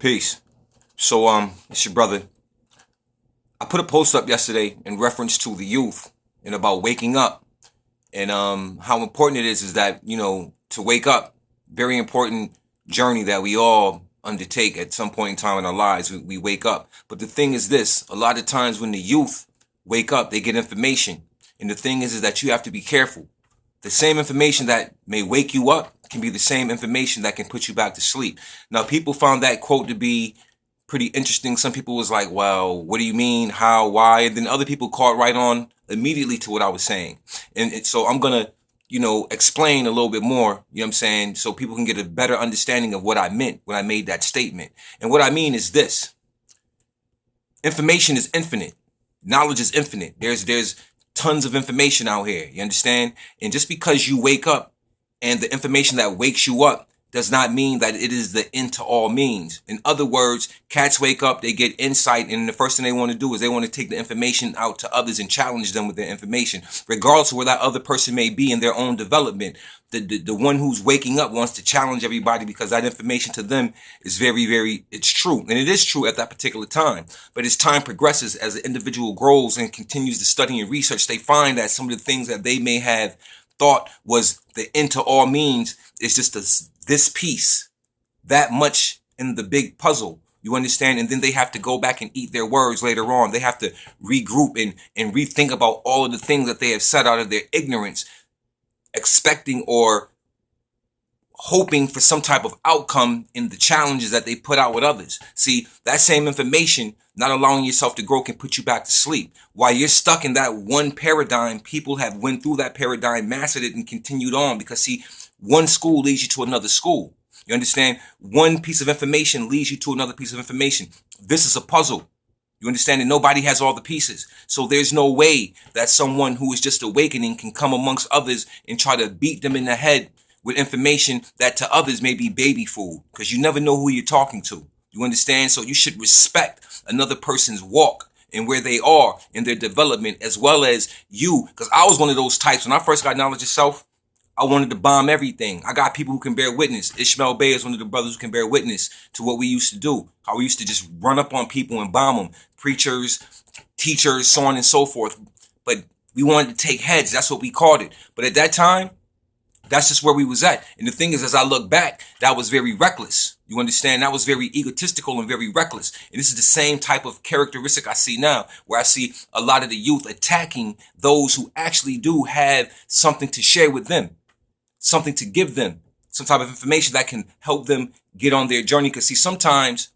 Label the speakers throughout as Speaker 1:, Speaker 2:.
Speaker 1: Peace. So, it's your brother. I put a post up yesterday in reference to the youth and about waking up and how important it is that, to wake up. Very important journey that we all undertake at some point in time in our lives. We wake up. But the thing is this, a lot of times when the youth wake up, they get information. And the thing is that you have to be careful. The same information that may wake you up can be the same information that can put you back to sleep. Now, people found that quote to be pretty interesting. Some people was like, well, what do you mean? How? Why? And then other people caught right on immediately to what I was saying. And so I'm going to, explain a little bit more, you know what I'm saying? So people can get a better understanding of what I meant when I made that statement. And what I mean is this. Information is infinite. Knowledge is infinite. There's tons of information out here. You understand? And just because you wake up and the information that wakes you up does not mean that it is the end to all means. In other words, cats wake up, they get insight, and the first thing they want to do is they want to take the information out to others and challenge them with their information, regardless of where that other person may be in their own development. The one who's waking up wants to challenge everybody because that information to them is it's true. And it is true at that particular time. But as time progresses, as the individual grows and continues to study and research, they find that some of the things that they may have thought was the end to all means is just this piece, that much in the big puzzle. You understand? And then they have to go back and eat their words later on. They have to regroup and rethink about all of the things that they have said out of their ignorance, expecting or hoping for some type of outcome in the challenges that they put out with others. See, that same information, not allowing yourself to grow, can put you back to sleep. While you're stuck in that one paradigm, people have went through that paradigm, mastered it, and continued on. Because see, one school leads you to another school. You understand? One piece of information leads you to another piece of information. This is a puzzle. You understand that nobody has all the pieces. So there's no way that someone who is just awakening can come amongst others and try to beat them in the head with information that to others may be baby food, because you never know who you're talking to. You understand? So you should respect another person's walk and where they are in their development, as well as you. Because I was one of those types. When I first got knowledge of self, I wanted to bomb everything. I got people who can bear witness. Ishmael Bey is one of the brothers who can bear witness to what we used to do. How we used to just run up on people and bomb them. Preachers, teachers, so on and so forth. But we wanted to take heads. That's what we called it. But at that time, that's just where we was at. And the thing is, as I look back, that was very reckless. You understand? That was very egotistical and very reckless. And this is the same type of characteristic I see now, where I see a lot of the youth attacking those who actually do have something to share with them, something to give them, some type of information that can help them get on their journey. Because see, sometimes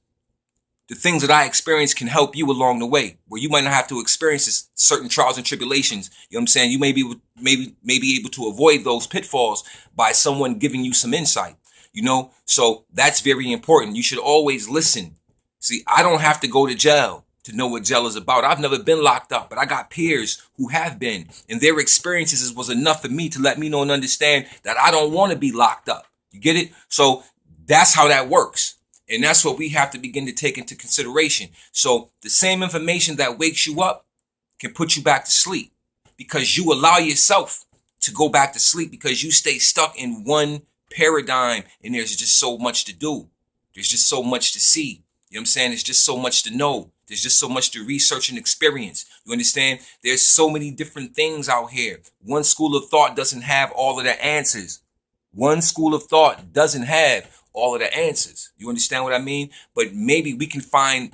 Speaker 1: the things that I experience can help you along the way, where you might not have to experience this certain trials and tribulations. You know what I'm saying? You may be able to avoid those pitfalls by someone giving you some insight, So that's very important. You should always listen. See, I don't have to go to jail to know what jail is about. I've never been locked up, but I got peers who have been, and their experiences was enough for me to let me know and understand that I don't want to be locked up. You get it? So that's how that works. And that's what we have to begin to take into consideration. So the same information that wakes you up can put you back to sleep, because you allow yourself to go back to sleep because you stay stuck in one paradigm, and there's just so much to do. There's just so much to see. You know what I'm saying? There's just so much to know. There's just so much to research and experience. You understand? There's so many different things out here. One school of thought doesn't have all of the answers. One school of thought doesn't have all of the answers. You understand what I mean? But maybe we can find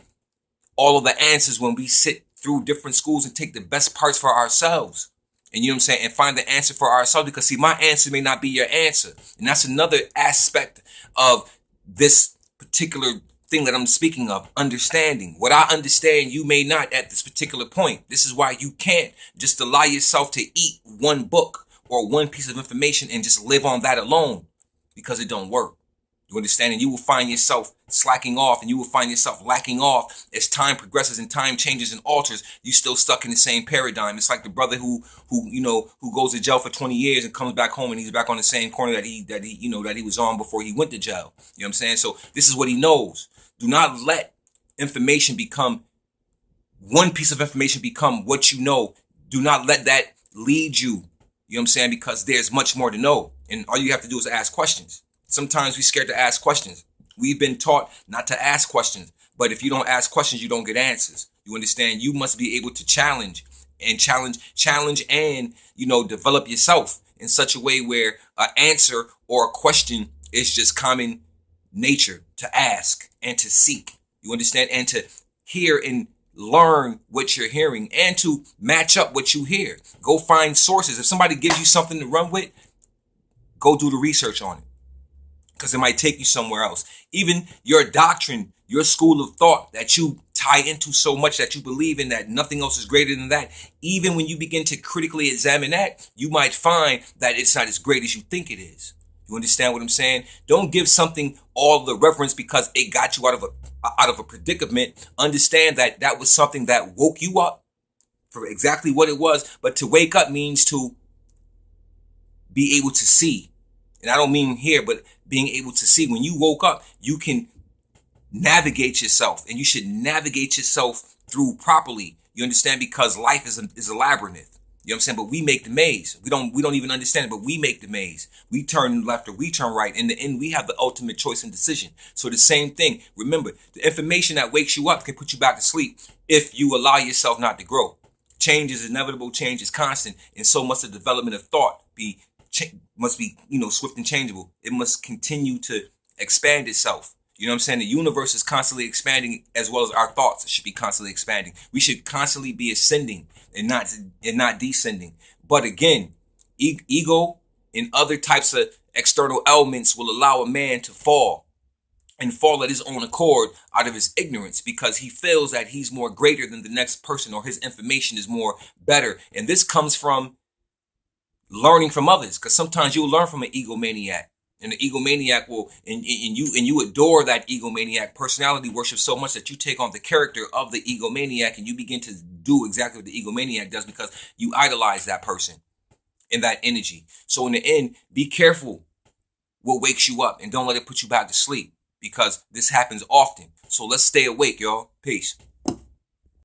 Speaker 1: all of the answers when we sit through different schools and take the best parts for ourselves. And you know what I'm saying? And find the answer for ourselves. Because see, my answer may not be your answer. And that's another aspect of this particular thing that I'm speaking of, understanding. What I understand, you may not at this particular point. This is why you can't just allow yourself to eat one book or one piece of information and just live on that alone, because it don't work. You understand? And you will find yourself slacking off, and you will find yourself lacking off as time progresses and time changes and alters. You still stuck in the same paradigm. It's like the brother who goes to jail for 20 years and comes back home and he's back on the same corner that he was on before he went to jail. You know what I'm saying? So this is what he knows. Do not let one piece of information become what you know. Do not let that lead you. You know what I'm saying? Because there's much more to know. And all you have to do is ask questions. Sometimes we're scared to ask questions. We've been taught not to ask questions, but if you don't ask questions, you don't get answers. You understand? You must be able to challenge and, develop yourself in such a way where an answer or a question is just common nature to ask and to seek. You understand? And to hear and learn what you're hearing and to match up what you hear. Go find sources. If somebody gives you something to run with, go do the research on it, because it might take you somewhere else. Even your doctrine, your school of thought that you tie into so much that you believe in, that nothing else is greater than that. Even when you begin to critically examine that, you might find that it's not as great as you think it is. You understand what I'm saying? Don't give something all the reverence because it got you out of a predicament. Understand that that was something that woke you up for exactly what it was. But to wake up means to be able to see. And I don't mean here, but being able to see. When you woke up, you can navigate yourself, and you should navigate yourself through properly. You understand? Because life is a labyrinth. You know what I'm saying? But we make the maze. We don't even understand it, but we make the maze. We turn left or we turn right. In the end, we have the ultimate choice and decision. So the same thing. Remember, the information that wakes you up can put you back to sleep if you allow yourself not to grow. Change is inevitable. Change is constant, and so must the development of thought must be swift and changeable. It must continue to expand itself. You know what I'm saying? The universe is constantly expanding, as well as our thoughts should be constantly expanding. We should constantly be ascending and not descending. But again, ego and other types of external elements will allow a man to fall at his own accord out of his ignorance, because he feels that he's more greater than the next person, or his information is more better. And this comes from learning from others, because sometimes you'll learn from an egomaniac. And the egomaniac will, and you adore that egomaniac. Personality worship so much that you take on the character of the egomaniac, and you begin to do exactly what the egomaniac does because you idolize that person and that energy. So in the end, be careful what wakes you up, and don't let it put you back to sleep, because this happens often. So let's stay awake, y'all. Peace.